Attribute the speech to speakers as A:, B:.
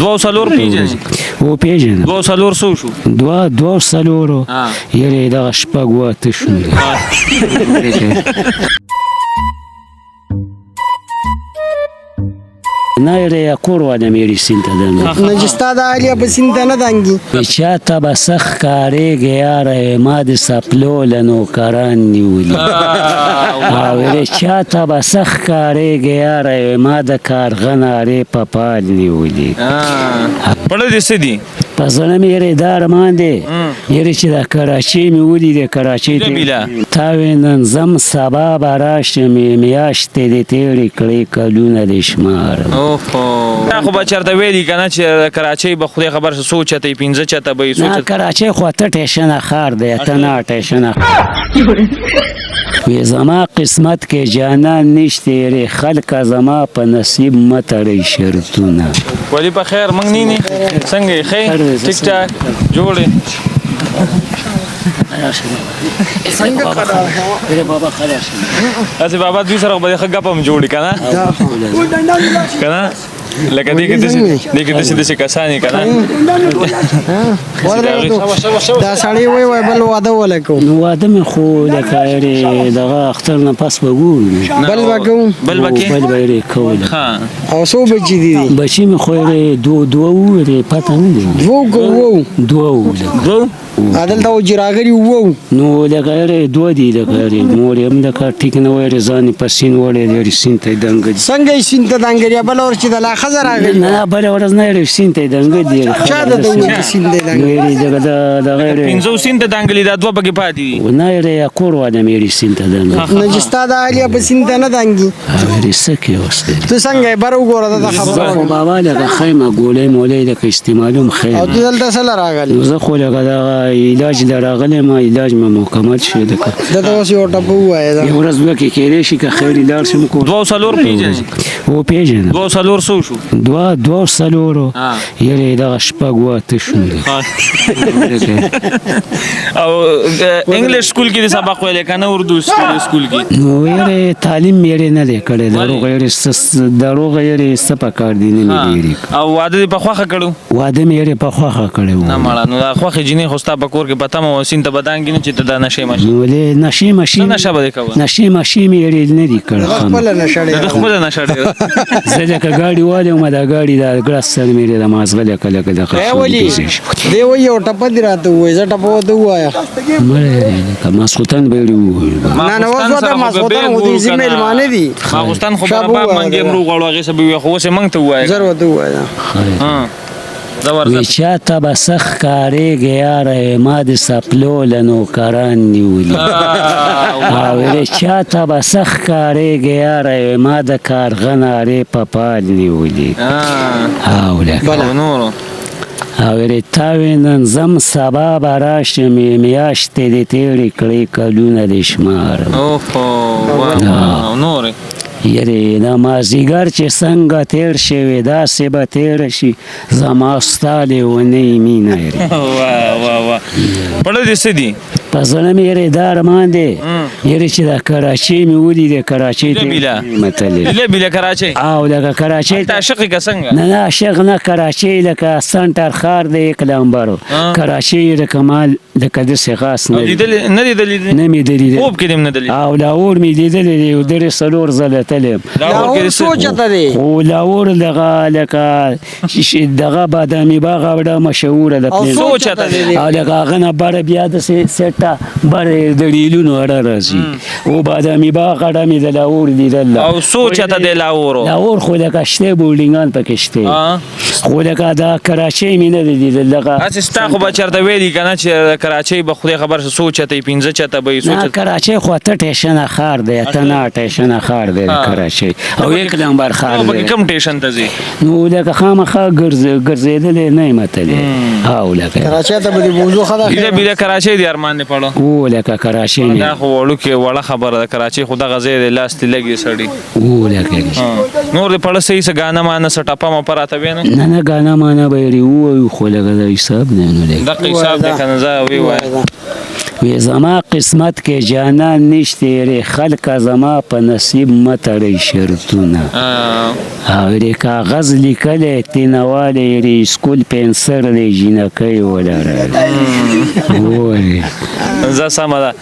A: دوه څلور پیژنې
B: و پیژنم
A: دوه څلور څو شو
B: دوه څلورو یعنې دغه شپږ واته شو نه یې کور واده مېري سیند ته دنګ
C: نجستا د علیا په سیند ته نه دنګي
B: چا ته به سخ ښکارېږي یاره ما د سپلو له نوکران نیولي او چا ته به سخ ښکارېږي یاره ما د کارغه نارې په پال نیولي
A: پړه دې څه دي
B: په زړه مې یارې دا ارمان دی یارې چې د کراچۍ مې ولیدې کراچۍ ته تا وې نن ځم سبا به راشم میاشتې دې تېرې کړې کلونه دې شمارم
A: دا خو به چېرته ویلي که نه چې کراچۍ به خدای خبر څه څو چته یې پنځه چته به یې
B: نه کراچۍ خو اته ټېشنه ښار دی اته نه ټېشنه وی زما قسمت کې جانان نشته یارې خلکه زما په نصیب مه تړئ شرطونه
A: ولې په خیر موږ نه څنګه یې ښې ټیک ټاک جوړ یې هسې بابا دوی سره به دې ښه ګپ هم جوړ کړي که نه لکه دې کې داسې کسان یې که نه
C: دا سړی وایي بل واده ولکو
B: نو واده مې خو لکه یارې دغه اختر نه پس به ګورو
C: بل به کوو
B: بل به یې کوله
C: او څو بچي دي
B: بچي مې خو یارې دوه وو یارې پته نه دی دوه وو
C: عدالته و چې راغلي وو
B: نو لکه یارې دوه دي لکه یارې مور یې هم لکه ټیک نه وایي یارې ځان یې په سیند وړی دی یارې سیند ته یې دنګه دي
C: څنګه یې سیند ته دنګه دي بله ورځ چې د لا ښځه راغلي
B: نه بله ورځ نه یارې سیند ته یې دنګه دي
C: چا د ده وویل چې سیند دی دنګه
B: دغه یارې
A: پنځو سیند ته دنګلي دا دوه پکې پاتې دي
B: نه یارې کور واده مې یارې سیند ته دنګه
C: نجستا د علیا په سیند ته نه دنګي
B: او یارې څه کې اوس دی
C: ته څنګه یې بر وګوره دا خبره
B: خو بابا لکه خیمه ګولۍ مولۍ لکه استعمالوم خیم
C: او ته دلته څه له راغلي
B: نو زه خو لکه دغه علاج له راغلی ما علاج مې مکمل شو لکه
C: ده ته اوس یو ټپه ووایه
B: یو ورځ دوه کې کېدی شي که خیر لاړ شم کور
A: دوه څلور پیژنې
B: و پیژنم
A: دوه څلور څو شو
B: دوه څلورو یعنې دغه شپږ واته شو
A: او انګلیش سکول کې د سبق ویلی که نه اردو سکول کې
B: نو یارې تعلیم مې یارې نه دی کړی دروغه یارې څه په کار دی نه مې ډېرې
A: او واده دې په خوښه کړو
B: واده مې یارې په خوښه کړی و
A: نه مړه نو دا خوښې جینۍ خو ستا په کور کې په تمه وه سیند ته به دانګي نه چې ته دا نشې مشې
B: نو ولې
A: څه نشه به دې کوه
B: نشې مشې مې یارې نه دي کړی
C: خپله نشه
A: د خپله نشه ډېره
B: زه لکه ګاډي والیم دا ګاډي دا ګړس سر مې د مازغه لکه دغه
C: دی وایي یو ټپه دې راته ووایي زه ټپه ورته ووایه
B: مړی لکه ماسخوتن به یې ووایو
C: نه نه اوس ورته ماسخوتن خو دې ځي مېلمانه دي
A: ماخوستن خو برابر منګې هم روغواړو هغې څه به وي خو اوس یې موږ ته ووایه
C: زر ورته ووایه
B: وی چا ته به سخ ښکارېږي یاره ما د سپلو له نوکران نیولي او چا ته به سخ ښکارېږي یاره ما د کارغه نارې په پال نیولي او لکه
A: نورو
B: او یارې تا وې نن ځم سبا به راشم میاشتې دې تېرې کړې کلونه دې شمارم
A: نورې
B: یارې دا مازدیګر چې څنګه تېر شوې داسې به تېره شي زما ستا لیونۍ مینه یارې
A: پړه دې څه دي
B: په زړه مې یارې دا ارمان دی یارې چې دا کراچۍ مې ولیدې کراچۍ ته متلې
A: بیله کراچۍ
B: او لکه کراچۍ
A: ته عاشق یې که څنګه
B: نه نه عاشق نه کراچۍ لکه سنټر ښار دی یک لمبرو کراچۍ لکه ما لکه داسې خاص نه نه مې دلیدلی
A: خوب کې دې هم نه دلیدلی
B: او لاهور مې لیدلی دی یو درې څلور ځله تللی یم
C: لاهور څو چته دی
B: خو لاهور دغه لکه دغه بادامي باغ اوډه مشهوره ده
A: څو چته دی
B: او لکه هغه نه بره بیا داسې سټه بره د ریلونو اړه راځي او بادامي باغ اړه مې د لاهور لیدل
A: او څو چته دی
B: لاهور خو لکه شته بولډینګان پکې شته خو لکه دا کراچۍ مې نه دی لیدل دغه
A: هسې ستا خو به چېرته ویلي که نه چې کراچۍ به خدای خبر څه څو چته یې پنځه چته به یې
B: کراچۍ خو اته ټېشنه ښار دی اته نه ټېشنه ښار دی کراچۍ او یک نمبر ښار دی
A: کوم ټېشن ته ځې
B: نو لکه خامخا ګرځېدلی نه یم تللی او لکه
C: کراچۍ ته به دې بوزو ښه ده
A: بیله کراچۍ دی ارمان دې پړه
B: او لکه کراچۍ مې
A: دا خو وړوکې وړه خبره ده کراچۍ خو دغه ځای دی لاس دې لګي سړي
B: او لکه
A: نور دې پړه صحیح څه ګانه مانه څه ټپه مپه راته ویې
B: نه نه ګانه مانه به یې ووایو خو لکه د حساب نه نو
A: دقه حساب دی که نه زه ویې وایم
B: وی زما قسمت کې جانان نشته ری خلک زما په نصیب متړی شرطونه او ری کاغذ لیکلی تینوالی ری سکول پنسر دی جینکۍ ولره وای
A: زه سمه ده